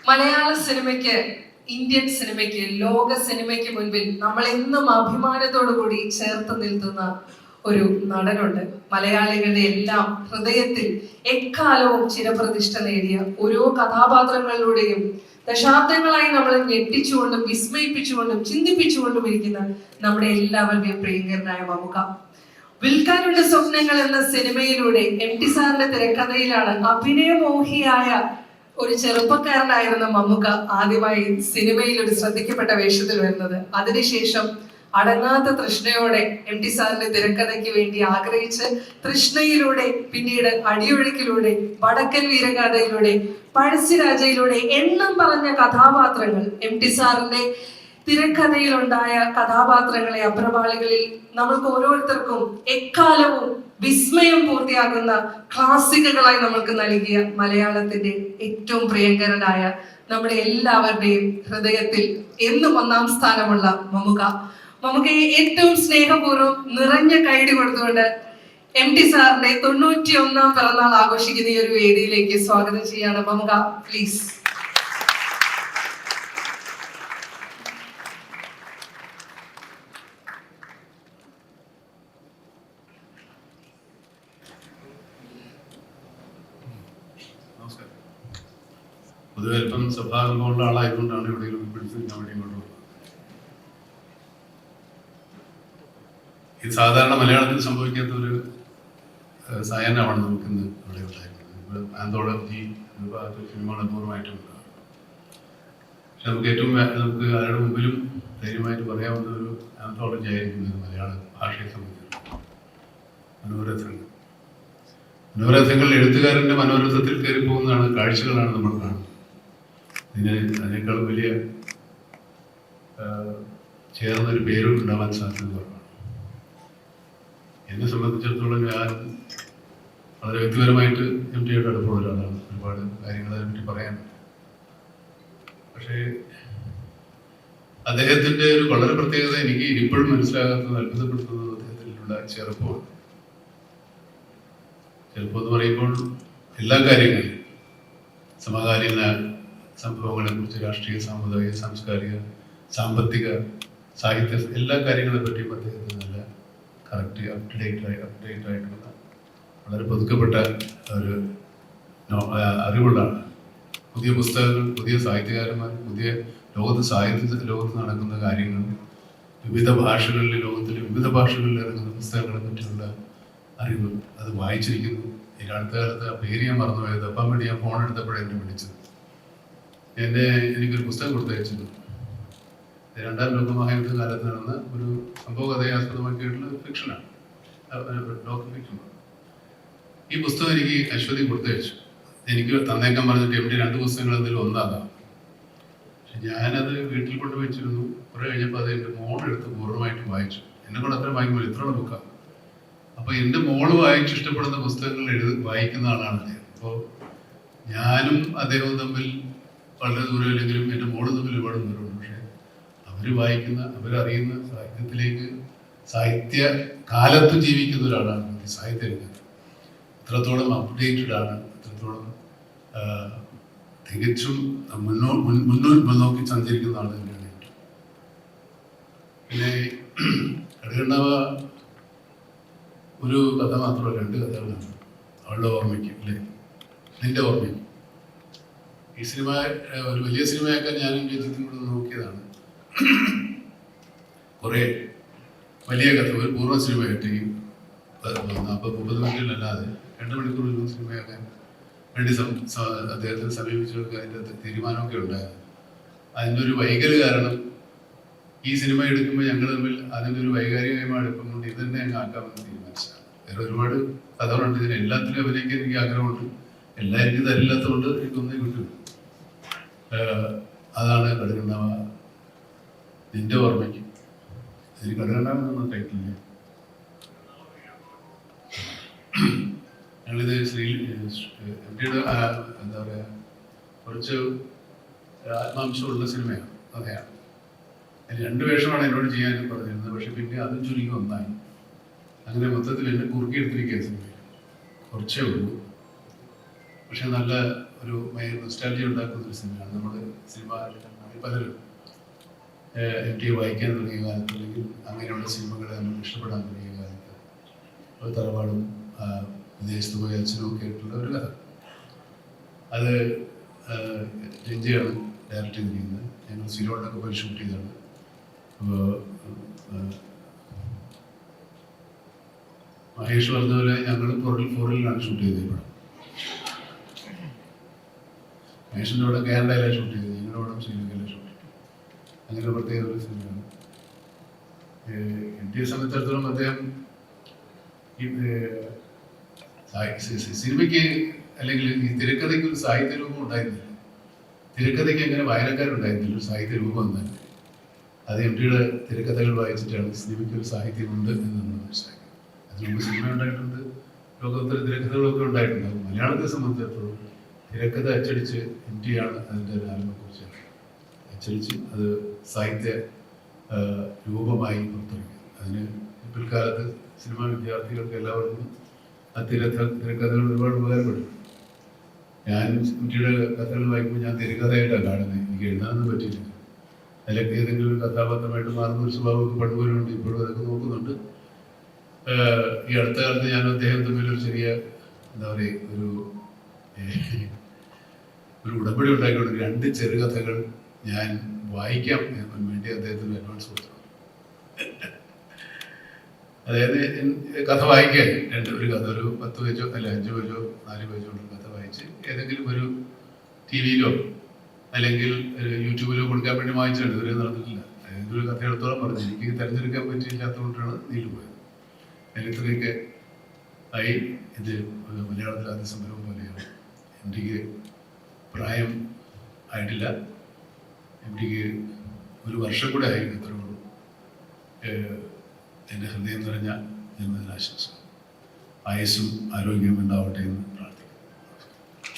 മലയാള സിനിമയ്ക്ക്, ഇന്ത്യൻ സിനിമയ്ക്ക്, ലോക സിനിമയ്ക്ക് മുൻപിൽ നമ്മൾ എന്നും അഭിമാനത്തോടു കൂടി ചേർത്ത് നിൽക്കുന്ന ഒരു നടനുണ്ട്. മലയാളികളുടെ എല്ലാം ഹൃദയത്തിൽ എക്കാലവും ചിരപ്രതിഷ്ഠ നേടിയ ഓരോ കഥാപാത്രങ്ങളിലൂടെയും ദശാബ്ദങ്ങളായി നമ്മളെ ഞെട്ടിച്ചുകൊണ്ടും വിസ്മയിപ്പിച്ചുകൊണ്ടും ചിന്തിപ്പിച്ചുകൊണ്ടും ഇരിക്കുന്ന നമ്മുടെ എല്ലാവരുടെയും പ്രിയങ്കരനായ മമ്മൂക്ക. വിൽക്കാനുള്ള സ്വപ്നങ്ങൾ എന്ന സിനിമയിലൂടെ എം.ടി. സാറിന്റെ തിരക്കഥയിലാണ് അഭിനയമോഹിയായ ഒരു ചെറുപ്പക്കാരനായിരുന്ന മമ്മൂക്ക ആദ്യമായി സിനിമയിൽ ഒരു ശ്രദ്ധിക്കപ്പെട്ട വേഷത്തിൽ വരുന്നത്. അതിനുശേഷം അടങ്ങാത്ത തൃഷ്ണയോടെ എം.ടി. സാറിന്റെ തിരക്കഥയ്ക്ക് വേണ്ടി ആഗ്രഹിച്ച് തൃഷ്ണയിലൂടെ, പിന്നീട് അടിയൊഴുക്കിലൂടെ, വടക്കൻ വീരഗാഥയിലൂടെ, പഴശ്ശിരാജയിലൂടെ എണ്ണം പറഞ്ഞ കഥാപാത്രങ്ങൾ, എം.ടി. സാറിന്റെ തിരക്കഥയിലുണ്ടായ കഥാപാത്രങ്ങളെ അപ്രപാളികളിൽ നമ്മൾക്ക് ഓരോരുത്തർക്കും എക്കാലവും വിസ്മയം പൂർത്തിയാക്കുന്ന ക്ലാസിക്കുകളായി നമ്മൾക്ക് നൽകിയ മലയാളത്തിന്റെ ഏറ്റവും പ്രിയങ്കരനായ നമ്മുടെ എല്ലാവരുടെയും ഹൃദയത്തിൽ എന്നും ഒന്നാം സ്ഥാനമുള്ള മമ്മൂക്കയെ ഏറ്റവും സ്നേഹപൂർവ്വം നിറഞ്ഞ കൈയടി കൊടുത്തുകൊണ്ട് എം.ടി. സാറിന്റെ 91ാം പിറന്നാൾ ആഘോഷിക്കുന്ന ഈ ഒരു വേദിയിലേക്ക് സ്വാഗതം ചെയ്യാണ്. മമ്മൂക്ക, പ്ലീസ്. പൊതുവെ അല്പം സ്വഭാവമുള്ള ആളായതുകൊണ്ടാണ് എവിടെയെങ്കിലും പിടിച്ച് ഞാൻ വേണ്ടി ഇങ്ങോട്ട് പോകുന്നത്. ഇത് സാധാരണ മലയാളത്തിൽ സംഭവിക്കാത്ത ഒരു സായാഹ്നമാണ് നമുക്കിന്ന് ഇവിടെ ഉണ്ടായിരുന്നത്. ആന്തോളജി സിനിമകൾ അപൂർവമായിട്ടുണ്ട്. പക്ഷെ നമുക്ക് ആരുടെ മുമ്പിലും ധൈര്യമായിട്ട് പറയാവുന്ന ഒരു ആന്തോളജി ആയിരിക്കും ഇത് മലയാള ഭാഷയെ സംബന്ധിച്ചിടത്തോളം. മനോരഥങ്ങൾ എഴുത്തുകാരൻ്റെ മനോരഥത്തിൽ കയറി പോകുന്നതാണ്, കാഴ്ചകളാണ് നമ്മൾ കാണുന്നത്. അതിനേക്കാളും വലിയ ചേർന്നൊരു പേരും ഉണ്ടാവാൻ സാധ്യത കുറവാണ്. എന്നെ സംബന്ധിച്ചിടത്തോളം ഞാൻ വളരെ വ്യക്തിപരമായിട്ട് എം.ടിയോട് അടുപ്പമുള്ള ഒരാളാണ്. ഒരുപാട് കാര്യങ്ങൾ അതിനെപ്പറ്റി പറയാനുണ്ട്. പക്ഷേ അദ്ദേഹത്തിൻ്റെ ഒരു വളരെ പ്രത്യേകത എനിക്ക് ഇപ്പോഴും മനസ്സിലാകാത്തത്, അത്ഭുതപ്പെടുത്തുന്നത് അദ്ദേഹത്തിലുള്ള ചെറുപ്പമാണ്. ചെറുപ്പം എന്ന് പറയുമ്പോൾ എല്ലാ കാര്യങ്ങളും, സമകാലീന സംഭവങ്ങളെ കുറിച്ച്, രാഷ്ട്രീയ, സാമുദായിക, സാംസ്കാരിക, സാമ്പത്തിക, സാഹിത്യ, എല്ലാ കാര്യങ്ങളെ പറ്റിയും അദ്ദേഹത്തിന് നല്ല കറക്റ്റ് അപ്ഡേറ്റ് ആയിട്ടുള്ള വളരെ പുതുക്കപ്പെട്ട ഒരു അറിവുള്ളാണ്. പുതിയ പുസ്തകങ്ങൾ, പുതിയ സാഹിത്യകാരന്മാർ, പുതിയ ലോകത്ത് നടക്കുന്ന കാര്യങ്ങൾ, ലോകത്തിലെ വിവിധ ഭാഷകളിൽ ഇറങ്ങുന്ന പുസ്തകങ്ങളെ പറ്റിയുള്ള അറിവ്, അത് വായിച്ചിരിക്കുന്നു. അടുത്ത കാലത്ത് ആ പേര് ഞാൻ മറന്നുപോയത്, അപ്പം വേണ്ടി ഞാൻ ഫോൺ എടുത്തപ്പോഴേ എന്നെ വിളിച്ചത്. എനിക്കൊരു പുസ്തകം കൊടുത്തയച്ചിരുന്നു. 2ാം ലോകമഹായുദ്ധ കാലത്ത് നടന്ന ഒരു സംഭവ കഥയെ ആസ്പദമാക്കിയിട്ടുള്ള ഫിക്ഷനാണ്, ഡോക്യു ഫിക്ഷൻ. ഈ പുസ്തകം എനിക്ക് അശ്വതി കൊടുത്തയച്ചു. എനിക്ക് തന്നേക്കാൻ പറഞ്ഞിട്ട് എം.ടി 2 പുസ്തകങ്ങൾ എന്തെങ്കിലും ഒന്നാകാം. പക്ഷെ ഞാനത് വീട്ടിൽ കൊണ്ട് വെച്ചിരുന്നു. കുറെ കഴിഞ്ഞപ്പോൾ അത് എൻ്റെ മോളെടുത്ത് പൂർണ്ണമായിട്ടും വായിച്ചു. എന്നെ കൊണ്ട് അത്രയും വായിക്കുമ്പോൾ ഇത്രയുള്ള ബുക്കാണ്. അപ്പോൾ എൻ്റെ മോള് വായിച്ച് ഇഷ്ടപ്പെടുന്ന പുസ്തകങ്ങൾ വായിക്കുന്ന ആളാണ് അദ്ദേഹം. അപ്പോൾ ഞാനും അദ്ദേഹവും തമ്മിൽ വളരെ ദൂരമില്ലെങ്കിലും എൻ്റെ മോള് തമ്മിൽ ഒരുപാട് ദൂരമുണ്ട്. പക്ഷേ അവരറിയുന്ന സാഹിത്യ കാലത്ത് ജീവിക്കുന്ന ഒരാളാണ് സാഹിത്യരംഗത്ത്. എത്രത്തോളം അപ്ഡേറ്റഡ് ആണ്, എത്രത്തോളം തികച്ചും മുന്നോക്കി സഞ്ചരിക്കുന്ന ആൾ തന്നെയാണ്. പിന്നെ കടുകണ്ണവ ഒരു കഥ മാത്രമല്ല, 2 കഥകളാണ്. അവളുടെ ഓർമ്മയ്ക്ക്, അല്ലേ, നിന്റെ ഓർമ്മയ്ക്ക്. ഈ സിനിമ ഒരു വലിയ സിനിമയാക്കാൻ ഞാനും രഞ്ജിത്തും കൂടെ നോക്കിയതാണ്. കുറേ വലിയ കഥ, ഒരു പൂർണ്ണ സിനിമയായിട്ട് ഈ 40-30 മിനിറ്റിലല്ലാതെ 2 മണിക്കൂർ ഒരു സിനിമയാക്കാൻ വേണ്ടി അദ്ദേഹത്തെ സമീപിച്ചവർക്ക് അതിൻ്റെ തീരുമാനമൊക്കെ ഉണ്ടായിരുന്നു. അതിൻ്റെ ഒരു വൈകല് കാരണം ഈ സിനിമ എടുക്കുമ്പോൾ ഞങ്ങൾ തമ്മിൽ അതിൻ്റെ ഒരു വൈകാരികമായ അടുപ്പം കൊണ്ട് ഇത് തന്നെ ഞങ്ങൾ ആക്കാമെന്ന് തീരുമാനിച്ചതാണ്. വേറെ ഒരുപാട് കഥകളുണ്ട്. ഇതിന് എല്ലാത്തിലും അഭിനയിക്കാൻ എനിക്ക് ആഗ്രഹമുണ്ട്. എല്ലാവർക്കും തരില്ലാത്തതുകൊണ്ട് എനിക്കൊന്നേ കിട്ടും. അതാണ് കടുകണ്ണവ നിന്റെ ഓർമ്മയ്ക്ക്. ഇതിന് കടുകണ്ണവെന്നൊന്നും ടൈറ്റില്ല. ഞങ്ങളിത് എം.ടിയുടെ എന്താ പറയുക, കുറച്ച് ആത്മാംശമുള്ള സിനിമയാണ്, കഥയാണ്. അതിന് 2 വേഷമാണ് എന്നോട് ചെയ്യാൻ പറഞ്ഞിരുന്നത്. പക്ഷെ പിന്നെ അതും ചുരുങ്ങി ഒന്നായി. അങ്ങനെ മൊത്തത്തിൽ എന്നെ കുറുക്കിയെടുത്തിരിക്കുക സിനിമയിൽ. കുറച്ചേ ഉള്ളൂ, പക്ഷെ നല്ല ഒരു നൊസ്റ്റാൾജിയ ഉണ്ടാക്കുന്ന ഒരു സിനിമയാണ്. നമ്മൾ സിനിമ പലരും MT വായിക്കാൻ തുടങ്ങിയ കാലത്ത് അല്ലെങ്കിൽ അങ്ങനെയുള്ള സിനിമകളെ നമ്മൾ ഇഷ്ടപ്പെടാൻ തുടങ്ങിയ കാലത്ത് ഒരു തറവാടും വിദേശത്ത് പോയ അച്ഛനും ഒക്കെ ആയിട്ടുള്ള ഒരു കഥ. അത് രഞ്ജയാണ് ഡയറക്റ്റ് ചെയ്തിരിക്കുന്നത്. ഞങ്ങൾ സിലോണിലൊക്കെ പോയി ഷൂട്ട് ചെയ്തതാണ്. അപ്പോൾ മഹേഷ് പറഞ്ഞ പോലെ ഞങ്ങൾ ഫോറിലാണ് ഷൂട്ട് ചെയ്തത്. ഇവിടെ മഹേഷിൻ്റെ ഇവിടെ കാനഡയിലാണ് ഷൂട്ട് ചെയ്തത്, ഞങ്ങളുടെ ഇവിടെ ശ്രീലങ്കയിലാണ് ഷൂട്ട് ചെയ്തത്. അങ്ങനെ പ്രത്യേക ഒരു സിനിമയാണ്. MT സംബന്ധിച്ചിടത്തോളം അദ്ദേഹം സിനിമയ്ക്ക് അല്ലെങ്കിൽ ഈ തിരക്കഥയ്ക്ക് ഒരു സാഹിത്യ രൂപം ഉണ്ടായിരുന്നില്ല. തിരക്കഥയ്ക്ക് അങ്ങനെ വായനക്കാരുണ്ടായിരുന്നില്ല, ഒരു സാഹിത്യ രൂപം തന്നെ. അത് MTയുടെ തിരക്കഥകൾ വായിച്ചിട്ടാണ് സിനിമയ്ക്ക് ഒരു സാഹിത്യമുണ്ട് എന്ന് നമ്മൾ മനസ്സിലാക്കി. അതിനുമുമ്പ് സിനിമ ഉണ്ടായിട്ടുണ്ട്, ലോകോത്തര തിരക്കഥകളൊക്കെ ഉണ്ടായിട്ടുണ്ടാകും. മലയാളത്തെ സംബന്ധിച്ചിടത്തോളം തിരക്കഥ അച്ചടിച്ച് MTയാണ് അതിൻ്റെ ആരംഭക്കുറിച്ച് അച്ചടിച്ച് അത് സാഹിത്യ രൂപമായി പുറത്തിറങ്ങി. അതിന് പിൽക്കാലത്ത് സിനിമാ വിദ്യാർത്ഥികൾക്ക് എല്ലാവർക്കും ആ തിരക്കഥകൾ ഒരുപാട് ഉപകാരപ്പെടും. ഞാൻ MTയുടെ കഥകൾ വായിക്കുമ്പോൾ ഞാൻ തിരക്കഥയായിട്ടാണ് കാണുന്നത്. എനിക്ക് എഴുതാനൊന്നും പറ്റിയില്ല. അതിലൊക്കെ ഏതെങ്കിലും ഒരു കഥാപാത്രമായിട്ട് മാറുന്ന ഒരു സ്വഭാവമൊക്കെ പണ്ടുപോലുണ്ട്, ഇപ്പോഴും അതൊക്കെ നോക്കുന്നുണ്ട്. ഈ അടുത്ത കാലത്ത് ഞാൻ അദ്ദേഹം തമ്മിലൊരു ചെറിയ എന്താ പറയുക ഒരു ഉടമ്പടി ഉണ്ടാക്കിക്കൊണ്ട് 2 ചെറുകഥകൾ ഞാൻ വായിക്കാം എന്ന് വേണ്ടി അദ്ദേഹത്തിന് അഡ്വാൻസ് കൊടുത്തു. അതായത് കഥ വായിക്കാൻ ഒരു കഥ ഒരു 10 പേജോ അല്ല 5 പേജോ 4 പേജോ ഉള്ള കഥ വായിച്ച് ഏതെങ്കിലും ഒരു TV-യിലോ അല്ലെങ്കിൽ യൂട്യൂബിലോ കൊടുക്കാൻ വേണ്ടി വായിച്ചിട്ടുണ്ട്. ഇതുവരെ നടന്നിട്ടില്ല. അതായത് ഒരു കഥ എടുത്തോളം പറഞ്ഞു എനിക്ക് തിരഞ്ഞെടുക്കാൻ പറ്റിയില്ലാത്തതുകൊണ്ടാണ് നീണ്ടുപോയത്. അതിലിത്രയൊക്കെ ആയി. ഇത് മലയാളത്തിൽ ആദ്യ സംരംഭം പോലെയാണ്. MTക്ക് പ്രായം ആയിട്ടില്ല. MTക്ക് 1 വർഷം കൂടെ ആയി. ഇത്രയുള്ളൂ. എൻ്റെ ഹൃദയം നിറഞ്ഞ ജന്മദിനാശംസ. ആയുസ്സും ആരോഗ്യവും ഉണ്ടാവട്ടെ എന്ന്